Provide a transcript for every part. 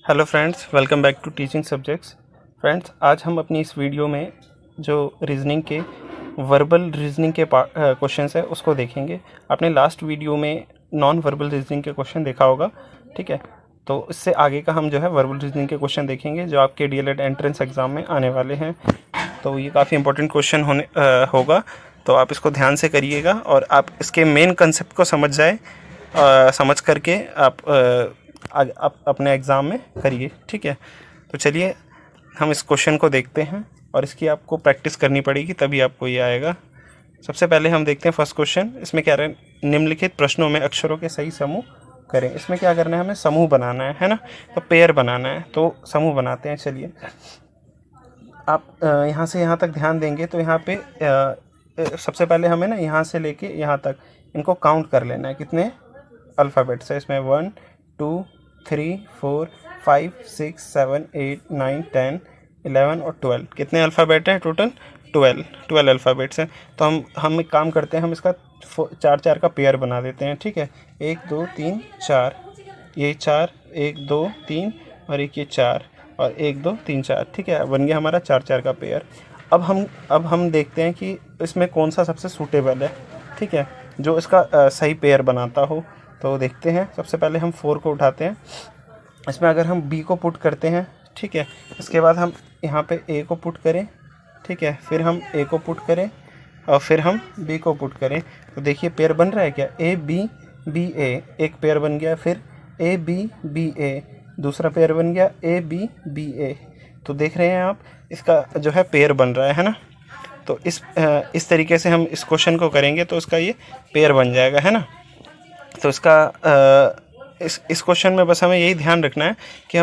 Hello friends, welcome back to teaching subjects. Friends, आज हम अपनी इस वीडियो में जो रीजनिंग के वर्बल रीजनिंग के क्वेश्चंस है उसको देखेंगे। आपने लास्ट वीडियो में नॉन वर्बल रीजनिंग के क्वेश्चन देखा होगा, ठीक है। तो इससे आगे का हम जो है वर्बल रीजनिंग के क्वेश्चन देखेंगे जो आपके डीएलएड एंट्रेंस एग्ज़ाम में आने वाले हैं। तो ये काफ़ी इंपॉर्टेंट क्वेश्चन होगा, तो आप इसको ध्यान से करिएगा और आप इसके मेन कंसेप्ट को समझ करके आप अपने एग्ज़ाम में करिए, ठीक है। तो चलिए हम इस क्वेश्चन को देखते हैं और इसकी आपको प्रैक्टिस करनी पड़ेगी तभी आपको ये आएगा। सबसे पहले हम देखते हैं फर्स्ट क्वेश्चन। इसमें क्या रहे, निम्नलिखित प्रश्नों में अक्षरों के सही समूह करें। इसमें क्या करना है, हमें समूह बनाना है ना, तो पेयर बनाना है। तो समूह बनाते हैं। चलिए आप यहाँ से यहाँ तक ध्यान देंगे तो यहाँ पे सबसे पहले हमें ना यहाँ से लेके यहाँ तक इनको काउंट कर लेना है। कितने अल्फ़ाबेट्स है इसमें, 1 2 3 4 5 6 7 8 9 10 11 और 12। कितने अल्फ़ाबेट हैं टोटल? 12 अल्फ़ाबेट्स हैं। तो हम एक काम करते हैं, हम इसका 4 का पेयर बना देते हैं, ठीक है। 1 2 3 4, ये 4, 1 2 3 और एक ये 4 और 1 2 3 4, ठीक है। बन गया हमारा 4 का पेयर। अब हम देखते हैं कि इसमें कौन सा सबसे सूटेबल है, ठीक है, जो इसका सही पेयर बनाता हो। तो देखते हैं। सबसे पहले हम 4 को उठाते हैं। इसमें अगर हम बी को पुट करते हैं, ठीक है, इसके बाद हम यहाँ पे ए को पुट करें, ठीक है, फिर हम ए को पुट करें और फिर हम बी को पुट करें, तो देखिए पेयर बन रहा है क्या, ए बी बी ए, एक पेयर बन गया। फिर ए बी बी ए, दूसरा पेयर बन गया ए बी बी ए। तो देख रहे हैं आप, इसका जो है पेयर बन रहा है ना। तो इस तरीके से हम इस क्वेश्चन को करेंगे तो इसका ये पेयर बन जाएगा, है ना। तो इसका इस क्वेश्चन में बस हमें यही ध्यान रखना है कि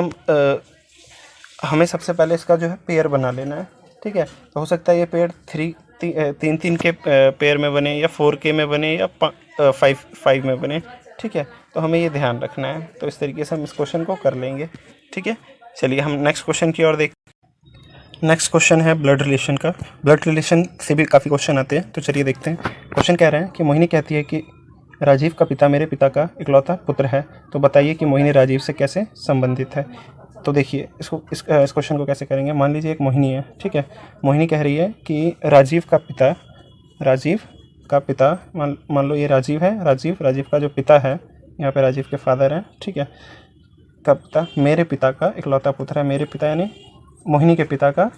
हमें सबसे पहले इसका जो है पेयर बना लेना है, ठीक है। तो हो सकता है ये पेयर 3 के पेयर में बने या 4 के में बने या 5 में बने, ठीक है। तो हमें ये ध्यान रखना है। तो इस तरीके से हम इस क्वेश्चन को कर लेंगे, ठीक है। चलिए हम नेक्स्ट क्वेश्चन की ओर देखते। नेक्स्ट क्वेश्चन है ब्लड रिलेशन का। ब्लड रिलेशन से भी काफ़ी क्वेश्चन आते हैं, तो चलिए देखते हैं। क्वेश्चन कह रहे हैं कि मोहिनी कहती है कि राजीव का पिता मेरे पिता का इकलौता पुत्र है, तो बताइए कि मोहिनी राजीव से कैसे संबंधित है। तो देखिए इस क्वेश्चन को कैसे करेंगे। मान लीजिए एक मोहिनी है, ठीक है। मोहिनी कह रही है कि राजीव का पिता मान लो ये राजीव है। राजीव का जो पिता है, यहाँ पे राजीव के फादर हैं, ठीक है, का पिता मेरे पिता का इकलौता पुत्र है। मेरे पिता यानी मोहिनी के पिता का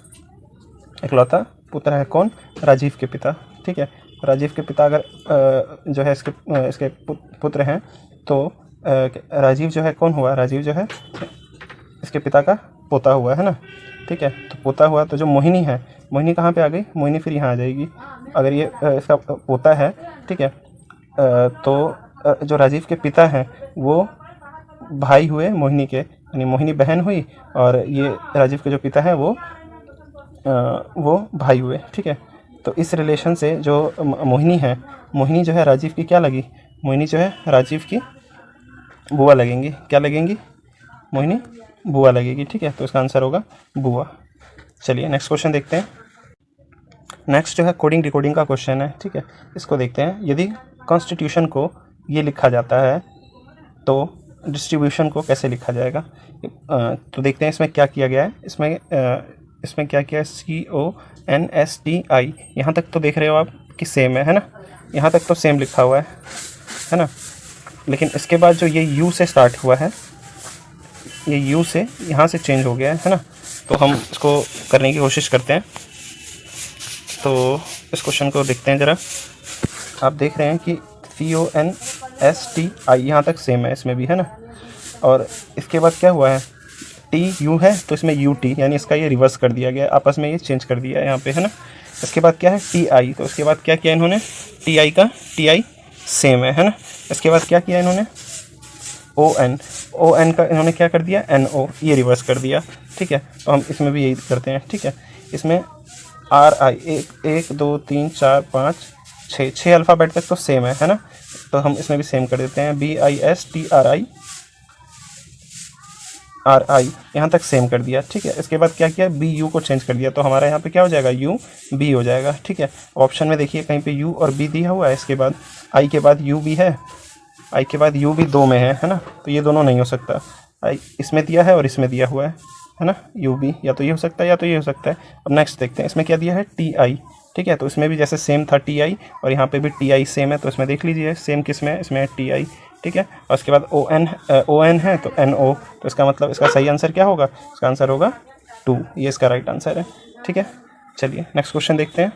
इकलौता पुत्र है कौन? राजीव के पिता, ठीक है। राजीव के पिता अगर जो है इसके पुत्र हैं तो राजीव जो है कौन हुआ? राजीव जो है इसके पिता का पोता हुआ, है ना, ठीक है। तो पोता हुआ, तो जो मोहिनी है, मोहिनी कहाँ पे आ गई? मोहिनी फिर यहाँ आ जाएगी। अगर ये इसका पोता है, ठीक है, तो जो राजीव के पिता हैं वो भाई हुए मोहिनी के, यानी मोहिनी बहन हुई और ये राजीव के जो पिता हैं वो भाई हुए, ठीक है। तो इस रिलेशन से जो मोहिनी है, मोहिनी जो है राजीव की क्या लगी? मोहिनी जो है राजीव की बुआ लगेंगी। क्या लगेंगी? मोहिनी बुआ लगेगी, ठीक है। तो इसका आंसर होगा बुआ। चलिए नेक्स्ट क्वेश्चन देखते हैं। नेक्स्ट जो है कोडिंग डिकोडिंग का क्वेश्चन है, ठीक है। इसको देखते हैं। यदि कॉन्स्टिट्यूशन को ये लिखा जाता है तो डिस्ट्रीब्यूशन को कैसे लिखा जाएगा? तो देखते हैं इसमें क्या किया गया है। इसमें क्या किया है? CONSTI। यहाँ तक तो देख रहे हो आप कि सेम है ना, यहाँ तक तो सेम लिखा हुआ है ना। लेकिन इसके बाद जो ये U से स्टार्ट हुआ है, ये U से यहाँ से चेंज हो गया है ना। तो हम इसको करने की कोशिश करते हैं। तो इस क्वेश्चन को देखते हैं ज़रा। आप देख रहे हैं कि CONSTI यहाँ तक सेम है, इसमें भी है ना। और इसके बाद क्या हुआ है? TU है तो इसमें UT, यानी इसका ये रिवर्स कर दिया गया, आपस में ये चेंज कर दिया है यहाँ पे, है ना। इसके बाद क्या है? TI। तो इसके बाद क्या किया इन्होंने? TI सेम है ना। इसके बाद क्या किया इन्होंने? ON का इन्होंने क्या कर दिया? NO, ये रिवर्स कर दिया, ठीक है। तो हम इसमें भी यही करते हैं, ठीक है। इसमें RI 1 2 3 4 5 6 अल्फ़ाबेट तक तो सेम है ना। तो हम इसमें भी सेम कर देते हैं। BISTRI यहाँ तक सेम कर दिया, ठीक है। इसके बाद क्या किया? BU को चेंज कर दिया, तो हमारा यहाँ पे क्या हो जाएगा? UB हो जाएगा, ठीक है। ऑप्शन में देखिए कहीं पे U और B दिया हुआ है। इसके बाद I के बाद UB है, I के बाद U भी 2 में है ना। तो ये दोनों नहीं हो सकता। इसमें दिया है और इसमें दिया हुआ है ना, यू बी, या तो ये हो सकता है या तो ये हो सकता है। अब नेक्स्ट देखते हैं, इसमें क्या दिया है, टी आई, ठीक है, तो इसमें भी जैसे सेम था टी आई, और यहाँ पे भी टी आई सेम है, तो इसमें देख लीजिए सेम किस में है, इसमें है टी आई, ठीक है। और उसके बाद ओ एन है तो एन ओ, तो इसका मतलब इसका सही आंसर क्या होगा, इसका आंसर होगा 2, ये इसका राइट आंसर है, ठीक है। चलिए नेक्स्ट क्वेश्चन देखते हैं।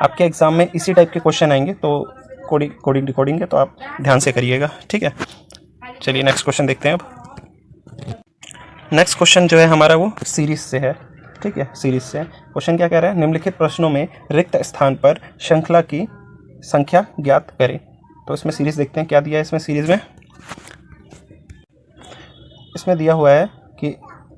आपके एग्जाम में इसी टाइप के क्वेश्चन आएंगे, तो कोडिंग रिकॉर्डिंग है, तो आप ध्यान से करिएगा, ठीक है। चलिए नेक्स्ट क्वेश्चन देखते हैं। अब नेक्स्ट क्वेश्चन जो है हमारा वो सीरीज से है, ठीक है, सीरीज से। क्वेश्चन क्या कह रहा है, निम्नलिखित प्रश्नों में रिक्त स्थान पर श्रृंखला की संख्या ज्ञात करें। तो इसमें सीरीज देखते हैं, क्या दिया है इसमें सीरीज में। इसमें दिया हुआ है कि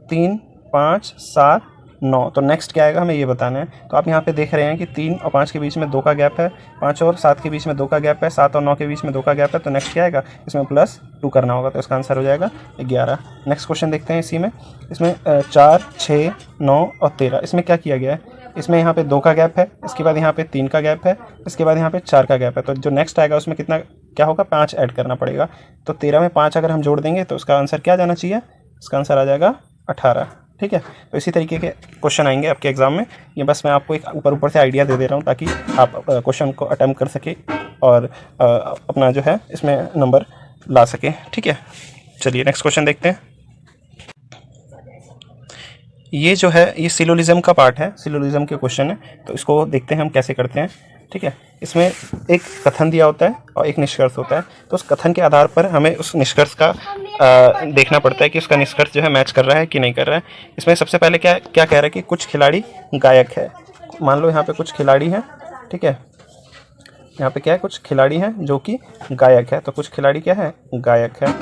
3, 5, 7, 9, तो नेक्स्ट क्या आएगा हमें ये बताना है। तो आप यहाँ पे देख रहे हैं कि 3 और 5 के बीच में 2 का गैप है, 5 और 7 के बीच में 2 का गैप है, 7 और 9 के बीच में 2 का गैप है, तो नेक्स्ट क्या आएगा, इसमें +2 करना होगा, तो इसका आंसर हो जाएगा 11। नेक्स्ट क्वेश्चन देखते हैं इसी में। इसमें 4, 6, 9 और 13, इसमें क्या किया गया है, इसमें यहाँ पे 2 का गैप है, इसके बाद यहाँ पे 3 का गैप है, इसके बाद यहाँ पे 4 का गैप है, तो जो नेक्स्ट आएगा उसमें कितना क्या होगा, 5 ऐड करना पड़ेगा। तो 13 में 5 अगर हम जोड़ देंगे तो उसका आंसर क्या जाना चाहिए, इसका आंसर आ जाएगा 18, ठीक है। तो इसी तरीके के क्वेश्चन आएंगे आपके एग्जाम में। ये बस मैं आपको एक ऊपर से आइडिया दे रहा हूँ ताकि आप क्वेश्चन को अटेम्प्ट कर सके और अपना जो है इसमें नंबर ला सके, ठीक है। चलिए नेक्स्ट क्वेश्चन देखते हैं। ये जो है ये सिलोजिज्म का पार्ट है, सिलोजिज्म के क्वेश्चन है, तो इसको देखते हैं हम कैसे करते हैं, ठीक है। इसमें एक कथन दिया होता है और एक निष्कर्ष होता है, तो उस कथन के आधार पर हमें उस निष्कर्ष का देखना पड़ता है कि उसका निष्कर्ष जो है मैच कर रहा है कि नहीं कर रहा है। इसमें सबसे पहले क्या क्या कह रहा है कि कुछ खिलाड़ी गायक है। मान लो यहाँ पे कुछ खिलाड़ी हैं, ठीक है, यहाँ पे क्या है, कुछ खिलाड़ी हैं जो कि गायक है, तो कुछ खिलाड़ी क्या है, गायक है,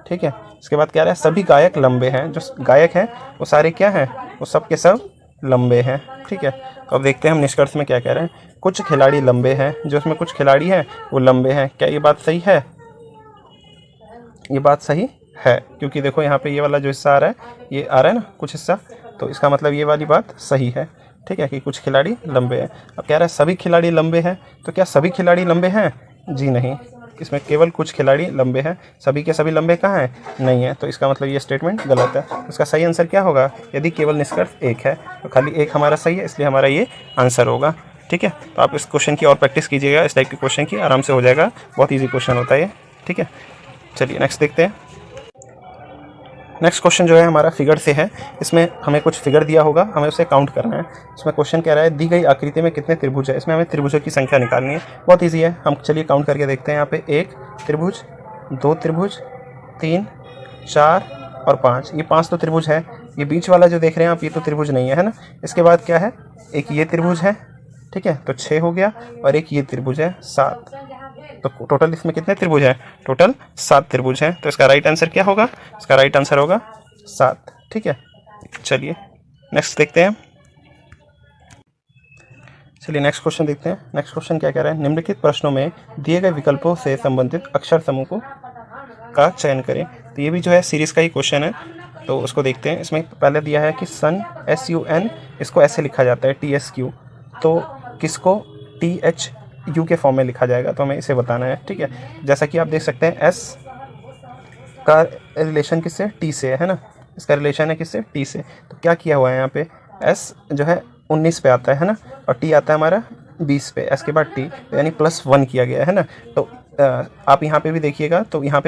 ठीक है। इसके बाद क्या रहा है, सभी गायक लंबे हैं, जो गायक हैं वो सारे क्या हैं, वो सब के सब लंबे हैं, ठीक है। तो अब देखते हैं हम निष्कर्ष में क्या कह रहे हैं, कुछ खिलाड़ी लंबे हैं, जो इसमें कुछ खिलाड़ी हैं वो लंबे हैं, क्या ये बात सही है, ये बात सही है, क्योंकि देखो यहाँ पे ये वाला जो हिस्सा आ रहा है, ये आ रहा है ना कुछ हिस्सा, तो इसका मतलब ये वाली बात सही है, ठीक है, कि कुछ खिलाड़ी लंबे हैं। अब कह रहा है सभी खिलाड़ी लंबे हैं, तो क्या सभी खिलाड़ी लंबे हैं, जी नहीं, इसमें केवल कुछ खिलाड़ी लंबे हैं, सभी के सभी लंबे कहाँ हैं, नहीं है, तो इसका मतलब ये स्टेटमेंट गलत है। इसका सही आंसर क्या होगा, यदि केवल निष्कर्ष एक है तो खाली एक हमारा सही है, इसलिए हमारा ये आंसर होगा, ठीक है। तो आप इस क्वेश्चन की और प्रैक्टिस कीजिएगा, इस टाइप के क्वेश्चन की, आराम से हो जाएगा, बहुत ईजी क्वेश्चन होता है ये, ठीक है। चलिए नेक्स्ट देखते हैं। नेक्स्ट क्वेश्चन जो है हमारा फिगर से है, इसमें हमें कुछ फिगर दिया होगा, हमें उसे काउंट करना है। इसमें क्वेश्चन कह रहा है दी गई आकृति में कितने त्रिभुज है, इसमें हमें त्रिभुजों की संख्या निकालनी है, बहुत इजी है, हम चलिए काउंट करके देखते हैं। यहाँ पे 1 त्रिभुज, 2 त्रिभुज, 3, 4 और 5, ये 5 तो त्रिभुज है। ये बीच वाला जो देख रहे हैं आप, ये तो त्रिभुज नहीं है ना। इसके बाद क्या है, एक ये त्रिभुज है, ठीक है, तो 6 हो गया, और एक ये त्रिभुज है 7, तो टोटल इसमें कितने त्रिभुज हैं, टोटल 7 त्रिभुज हैं। तो इसका राइट आंसर क्या होगा, इसका राइट आंसर होगा 7, ठीक है। चलिए नेक्स्ट देखते हैं। चलिए नेक्स्ट क्वेश्चन देखते हैं। नेक्स्ट क्वेश्चन क्या कह रहा है, निम्नलिखित प्रश्नों में दिए गए विकल्पों से संबंधित अक्षर समूह का चयन करें। तो ये भी जो है सीरीज का ही क्वेश्चन है, तो उसको देखते हैं। इसमें पहले दिया है कि सन, SUN, इसको ऐसे लिखा जाता है TSQ, तो किसको THU के फॉर्म में लिखा जाएगा, तो हमें इसे बताना है, ठीक है। जैसा कि आप देख सकते हैं S का रिलेशन किससे, T से है ना, इसका रिलेशन है किससे, T से। तो क्या किया हुआ है यहाँ पे, S जो है 19 पे आता है ना, और T आता है हमारा 20 पे, S के बाद T, तो यानी +1 किया गया है ना। तो आप यहाँ पे भी देखिएगा, तो यहाँ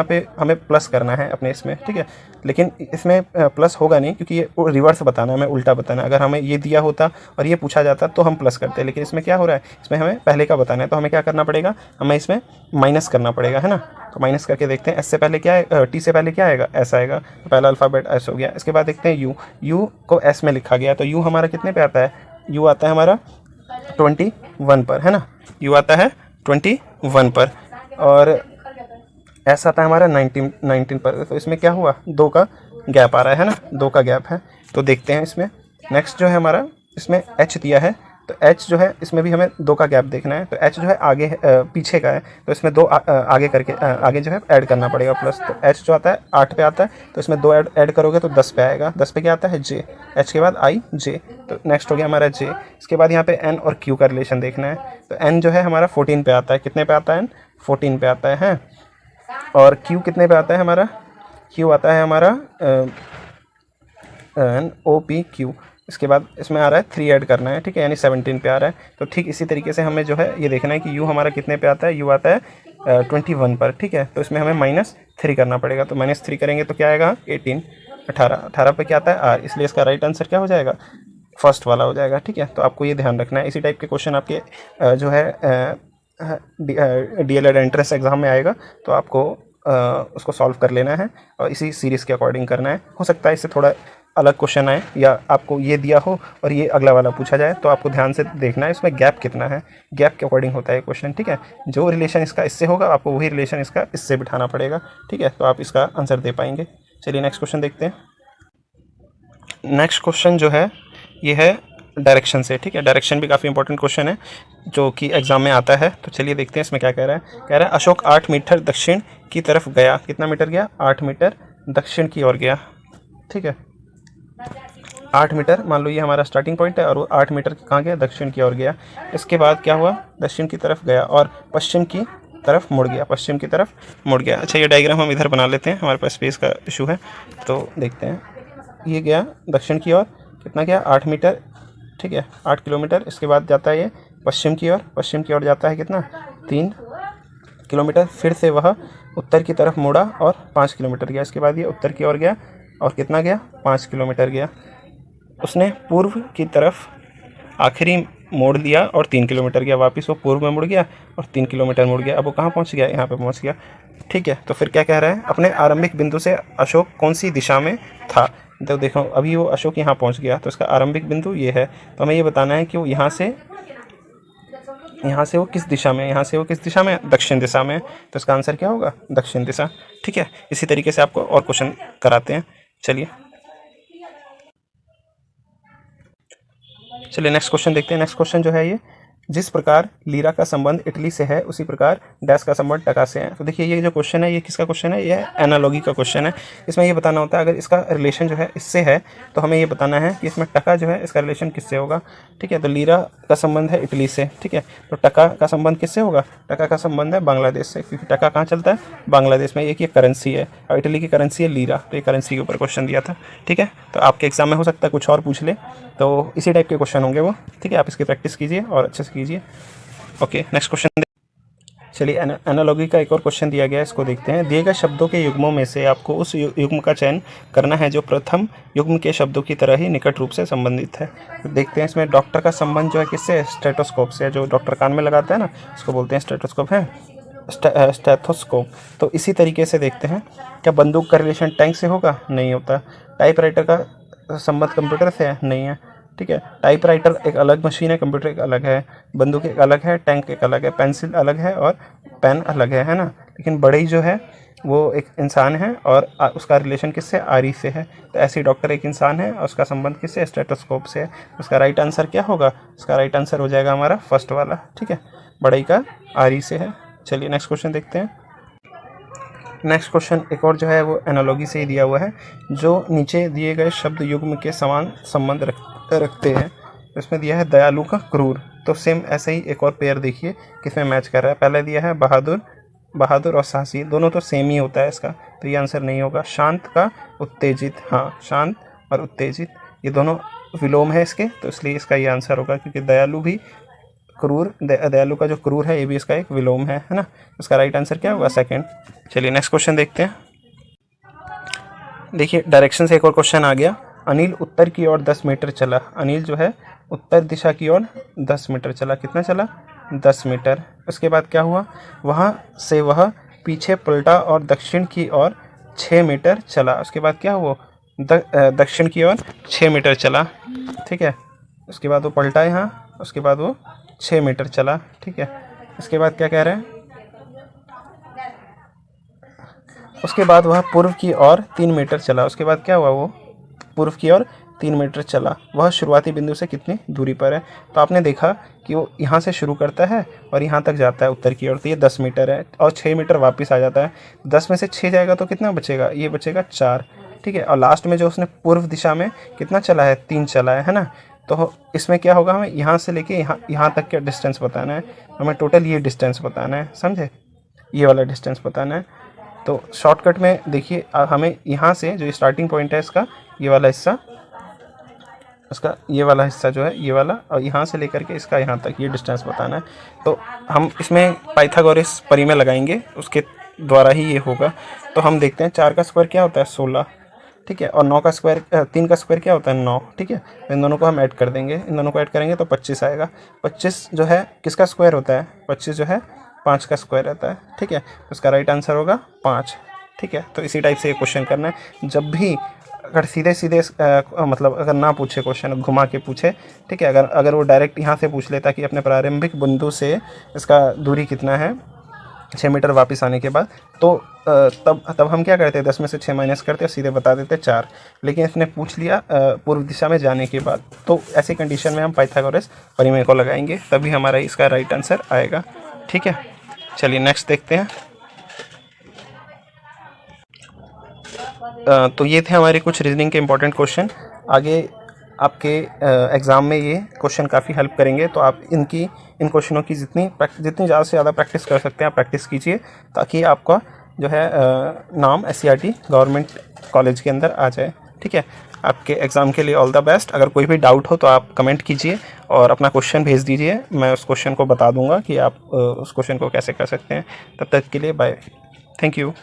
पे हमें प्लस करना है अपने इसमें, ठीक है। लेकिन इसमें प्लस होगा नहीं, क्योंकि ये रिवर्स बताना है, हमें उल्टा बताना है। अगर हमें ये दिया होता और ये पूछा जाता तो हम प्लस करते, लेकिन इसमें क्या हो रहा है, इसमें हमें पहले का बताना है, तो हमें क्या करना पड़ेगा, हमें इसमें माइनस करना पड़ेगा, है ना। तो माइनस करके देखते हैं, S से पहले क्या है, T से पहले क्या आएगा, S आएगा, तो पहला अल्फ़ाबेट S हो गया। इसके बाद देखते हैं U को S में लिखा गया, तो U हमारा कितने पे आता है, U आता है हमारा 21 पर, है ना, U आता है 21 पर, और S आता है हमारा 19 पर। तो इसमें क्या हुआ, 2 का गैप आ रहा है ना, 2 का गैप है। तो देखते हैं इसमें नेक्स्ट जो है हमारा, इसमें H दिया है, तो H जो है इसमें भी हमें 2 का गैप देखना है। तो H जो है आगे पीछे का है, तो इसमें 2 आगे करके आगे जो है ऐड करना पड़ेगा प्लस। तो H जो आता है 8 पे आता है, तो इसमें 2 ऐड करोगे तो 10 पे आएगा। 10 पे क्या आता है, J, H के बाद I, J, तो नेक्स्ट हो गया हमारा J। इसके बाद यहाँ पे N और Q का रिलेशन देखना है। तो N जो है हमारा 14 पे आता है, कितने पे आता है, 14 पे आता है, और Q कितने पे आता है हमारा, क्यू आता है हमारा OPQ। इसके बाद इसमें आ रहा है 3 ऐड करना है, ठीक है, यानी 17 पे आ रहा है। तो ठीक इसी तरीके से हमें जो है ये देखना है कि U हमारा कितने पे आता है। U आता है 21 पर, ठीक है। तो इसमें हमें -3 करना पड़ेगा। तो -3 करेंगे तो क्या आएगा 18, 18 पे क्या आता है R, इसलिए इसका राइट आंसर क्या हो जाएगा, फर्स्ट वाला हो जाएगा, ठीक है। तो आपको ये ध्यान रखना है। इसी टाइप के क्वेश्चन आपके जो है DLED एंट्रेंस एग्जाम में आएगा, तो आपको उसको सॉल्व कर लेना है और इसी सीरीज़ के अकॉर्डिंग करना है। हो सकता है इससे थोड़ा अलग क्वेश्चन आए या आपको ये दिया हो और ये अगला वाला पूछा जाए, तो आपको ध्यान से देखना है इसमें गैप कितना है, गैप के अकॉर्डिंग होता है क्वेश्चन, ठीक है। जो रिलेशन इसका इससे होगा आपको वही रिलेशन इसका इससे बिठाना पड़ेगा, ठीक है। तो आप इसका आंसर दे पाएंगे। चलिए नेक्स्ट क्वेश्चन देखते हैं। नेक्स्ट क्वेश्चन जो है ये है डायरेक्शन से, ठीक है। डायरेक्शन भी काफ़ी इंपॉर्टेंट क्वेश्चन है जो कि एग्जाम में आता है। तो चलिए देखते हैं इसमें क्या कह रहा है। कह रहा है अशोक 8 मीटर दक्षिण की तरफ गया। कितना मीटर गया, 8 मीटर दक्षिण की ओर गया, ठीक है। 8 मीटर मान लो ये हमारा स्टार्टिंग पॉइंट है और वो 8 मीटर कहाँ गया, दक्षिण की ओर गया। इसके बाद क्या हुआ, दक्षिण की तरफ गया और पश्चिम की तरफ मुड़ गया, पश्चिम की तरफ मुड़ गया। अच्छा ये डायग्राम हम इधर बना लेते हैं, हमारे पास स्पेस का इशू है। तो देखते हैं, ये गया दक्षिण की ओर, कितना गया 8 मीटर, ठीक है, 8 किलोमीटर। इसके बाद जाता है ये पश्चिम की ओर, पश्चिम की ओर जाता है कितना 3 किलोमीटर। फिर से वह उत्तर की तरफ मुड़ा और 5 किलोमीटर गया। इसके बाद ये उत्तर की ओर गया और कितना गया 5 किलोमीटर गया। उसने पूर्व की तरफ आखिरी मोड़ लिया और 3 किलोमीटर गया। वापस वो पूर्व में मुड़ गया और 3 किलोमीटर मुड़ गया। अब वो कहाँ पहुँच गया, यहाँ पे पहुँच गया, ठीक है। तो फिर क्या कह रहा है, अपने आरंभिक बिंदु से अशोक कौन सी दिशा में था। तो देखो अभी वो अशोक यहाँ पहुँच गया, तो इसका आरंभिक बिंदु ये है। तो हमें ये बताना है कि वो यहाँ से वो किस दिशा में, यहाँ से वो किस दिशा में, दक्षिण दिशा में। तो इसका आंसर क्या होगा, दक्षिण दिशा, ठीक है। इसी तरीके से आपको और क्वेश्चन कराते हैं। चलिए नेक्स्ट क्वेश्चन देखते हैं। नेक्स्ट क्वेश्चन जो है ये, जिस प्रकार लीरा का संबंध इटली से है उसी प्रकार डैश का संबंध टका से है। तो देखिए ये जो क्वेश्चन है ये किसका क्वेश्चन है, ये एनालॉगी का क्वेश्चन है। इसमें ये बताना होता है अगर इसका रिलेशन जो है इससे है तो हमें ये बताना है कि इसमें टका जो है इसका रिलेशन किससे होगा, ठीक है। तो लीरा का संबंध है इटली से, ठीक है। तो टका का संबंध किससे होगा, टका का संबंध है बांग्लादेश से, क्योंकि टका कहाँ चलता है, बांग्लादेश में। एक ये करेंसी है और इटली की करेंसी है लीरा, तो ये करेंसी के ऊपर क्वेश्चन दिया था, ठीक है। तो आपके एग्जाम में हो सकता है कुछ और पूछ ले, तो इसी टाइप के क्वेश्चन होंगे वो, ठीक है। आप इसकी प्रैक्टिस कीजिए और अच्छे से कीजिए। Okay next question. चलिए एनालॉगी का एक और क्वेश्चन दिया गया है, इसको देखते हैं। दिए गए शब्दों के युग्मों में से आपको उस युग्म का चयन करना है जो प्रथम युग्म के शब्दों की तरह ही निकट रूप से संबंधित है। तो देखते हैं इसमें डॉक्टर का संबंध जो है किससे, स्टेथोस्कोप से। जो डॉक्टर कान में लगाता है ना उसको बोलते हैं स्टेथोस्कोप है, स्टेथोस्कोप। तो इसी तरीके से देखते हैं, क्या बंदूक का रिलेशन टैंक से होगा, नहीं होता। टाइपराइटर का संबंध कंप्यूटर से है, नहीं है, ठीक है। टाइपराइटर एक अलग मशीन है, कंप्यूटर एक अलग है, बंदूक एक अलग है, टैंक एक अलग है, पेंसिल अलग है और पेन अलग है ना। लेकिन बड़ई जो है वो एक इंसान है और उसका रिलेशन किससे, आरी से है। तो ऐसे ही डॉक्टर एक इंसान है और उसका संबंध किससे, स्टेथोस्कोप से है। उसका राइट आंसर क्या होगा, उसका राइट आंसर हो जाएगा हमारा फर्स्ट वाला, ठीक है, बड़ई का आरी से है। चलिए नेक्स्ट क्वेश्चन देखते हैं। नेक्स्ट क्वेश्चन एक और जो है वो एनालॉगी से ही दिया हुआ है। जो नीचे दिए गए शब्द युग्म के समान संबंध रखते हैं, इसमें दिया है दयालु का क्रूर। तो सेम ऐसे ही एक और पेयर देखिए किसमें मैच कर रहा है। पहले दिया है बहादुर और साहसी, दोनों तो सेम ही होता है इसका, तो ये आंसर नहीं होगा। शांत का उत्तेजित, हाँ शांत और उत्तेजित ये दोनों विलोम है इसके, तो इसलिए इसका ये आंसर होगा, क्योंकि दयालु भी क्रूर, दयालु का जो क्रूर है ये भी इसका एक विलोम है ना। इसका राइट आंसर क्या होगा, सेकंड। चलिए नेक्स्ट क्वेश्चन देखते हैं। देखिए डायरेक्शन से एक और क्वेश्चन आ गया। अनिल उत्तर की ओर 10 मीटर चला। अनिल जो है उत्तर दिशा की ओर 10 मीटर चला। कितना चला, 10 मीटर। उसके बाद क्या हुआ, वहाँ से वह पीछे पलटा और दक्षिण की ओर 6 मीटर चला। उसके बाद क्या हुआ, दक्षिण की ओर 6 मीटर चला, ठीक है। उसके बाद वो पलटा यहाँ, उसके बाद वो 6 मीटर चला, ठीक है। इसके बाद क्या कह रहे हैं, उसके बाद वह पूर्व की ओर 3 मीटर चला। उसके बाद क्या हुआ, वो पूर्व की ओर 3 मीटर चला। वह शुरुआती बिंदु से कितनी दूरी पर है। तो आपने देखा कि वो यहाँ से शुरू करता है और यहाँ तक जाता है उत्तर की ओर, तो ये 10 मीटर है और 6 मीटर वापस आ जाता है। 10 में से 6 जाएगा तो कितना बचेगा, ये बचेगा 4, ठीक है। और लास्ट में जो उसने पूर्व दिशा में कितना चला है, 3 चला है ना। तो इसमें क्या होगा, हमें यहाँ से लेके यहाँ तक का डिस्टेंस बताना है, हमें टोटल ये डिस्टेंस बताना है, समझे, ये वाला डिस्टेंस बताना है। तो शॉर्टकट में देखिए हमें यहाँ से जो स्टार्टिंग पॉइंट है इसका ये वाला हिस्सा, इसका ये वाला हिस्सा जो है ये वाला, और यहाँ से लेकर के इसका यहाँ तक ये डिस्टेंस बताना है। तो हम इसमें पाइथागोरस परिमेय लगाएंगे, उसके द्वारा ही ये होगा। तो हम देखते हैं 4 का स्क्वायर क्या होता है 16, ठीक है, और 9 का स्क्वायर 3 का स्क्वायर क्या होता है 9, ठीक है। इन दोनों को हम ऐड कर देंगे, इन दोनों को ऐड करेंगे तो 25 आएगा। 25 जो है किसका स्क्वायर होता है, 25 जो है 5 का स्क्वायर रहता है, ठीक है। उसका राइट आंसर होगा 5, ठीक है। तो इसी टाइप से ये क्वेश्चन करना है। जब भी अगर सीधे सीधे मतलब अगर ना पूछे क्वेश्चन, घुमा के पूछे, ठीक है, अगर वो डायरेक्ट यहाँ से पूछ लेता कि अपने प्रारंभिक बिंदु से इसका दूरी कितना है 6 मीटर वापस आने के बाद, तो तब हम क्या करते, 10 में से 6 माइनस करते और सीधे बता देते 4। लेकिन इसने पूछ लिया पूर्व दिशा में जाने के बाद, तो ऐसी कंडीशन में हम पाइथागोरस परिमेय को लगाएंगे, तभी हमारा इसका राइट आंसर आएगा, ठीक है। चलिए नेक्स्ट देखते हैं। तो ये थे हमारे कुछ रीजनिंग के इंपॉर्टेंट क्वेश्चन। आगे आपके एग्ज़ाम में ये क्वेश्चन काफ़ी हेल्प करेंगे, तो आप इन क्वेश्चनों की जितनी ज़्यादा से ज़्यादा प्रैक्टिस कर सकते हैं आप प्रैक्टिस कीजिए, ताकि आपका जो है नाम SCERT गवर्नमेंट कॉलेज के अंदर आ जाए, ठीक है। आपके एग्ज़ाम के लिए ऑल द बेस्ट। अगर कोई भी डाउट हो तो आप कमेंट कीजिए और अपना क्वेश्चन भेज दीजिए, मैं उस क्वेश्चन को बता दूंगा कि आप उस क्वेश्चन को कैसे कर सकते हैं। तब तक के लिए बाय, थैंक यू।